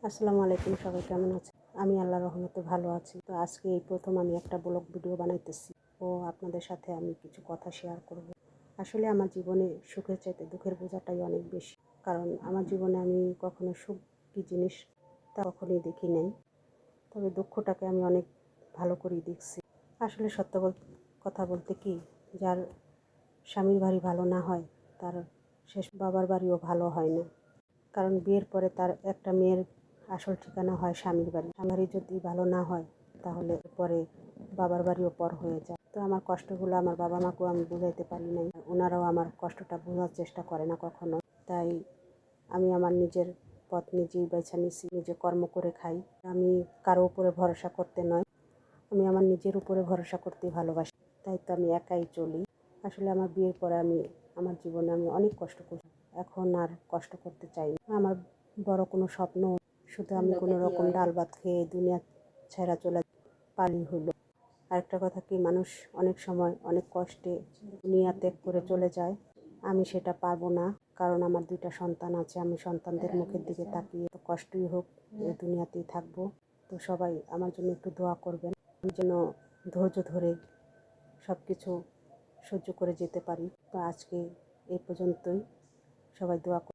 আসসালামু আলাইকুম, সবাই কেমন আছে? আমি আল্লাহর রহমতে ভালো আছি। তো আজকে এই প্রথম আমি একটা ব্লগ ভিডিও বানাইতেছি ও আপনাদের সাথে আমি কিছু কথা শেয়ার করব। আসলে আমার জীবনে সুখের চাইতে দুঃখের বোঝাটাই অনেক বেশি, কারণ আমার জীবনে আমি কখনো সুখ কী জিনিস তা কখনোই দেখি নাই। তবে দুঃখটাকে আমি অনেক ভালো করেই দেখছি। আসলে সত্য কথা বলতে কি, যার স্বামীর বাড়ি ভালো না হয় তার শেষ বাবার বাড়িও ভালো হয় না। কারণ বিয়ের পরে তার একটা মেয়ের আসল ঠিকানা হয় স্বামীর বাড়ি। স্বামীর বাড়ি যদি ভালো না হয় তাহলে পরে বাবার বাড়িও পর হয়ে যায়। তো আমার কষ্টগুলো আমার বাবা মাকেও আমি বুঝাইতে পারি নাই, ওনারাও আমার কষ্টটা বোঝার চেষ্টা করে না কখনো। তাই আমি আমার নিজের পথ নিজেই বেছে নিছি, নিজে কর্ম করে খাই। আমি কারো উপরে ভরসা করতে নয়, আমি আমার নিজের উপরে ভরসা করতেই ভালোবাসি। তাই তো আমি একাই চলি। আসলে আমার বিয়ের পরে আমার জীবনে আমি অনেক কষ্ট করছি, এখন আর কষ্ট করতে চাই না। আমার বড় কোনো স্বপ্ন, শুধু আমি কোনো রকম ডাল ভাত খেয়ে দুনিয়া ছেড়ে চলে পালি হলো। আরেকটা কথা কি, মানুষ অনেক সময় অনেক কষ্টে দুনিয়া ত্যাগ করে চলে যায়। আমি সেটা পারবো না, কারণ আমার 2টা সন্তান আছে। আমি সন্তানদের মুখের দিকে তাকিয়ে তো কষ্টই হোক এই দুনিয়াতেই থাকবো। তো সবাই আমার জন্য একটু দোয়া করবেন, আমি যেন ধৈর্য ধরে সব কিছু সহ্য করে যেতে পারি। তো আজকে এই পর্যন্তই, সবাই দোয়া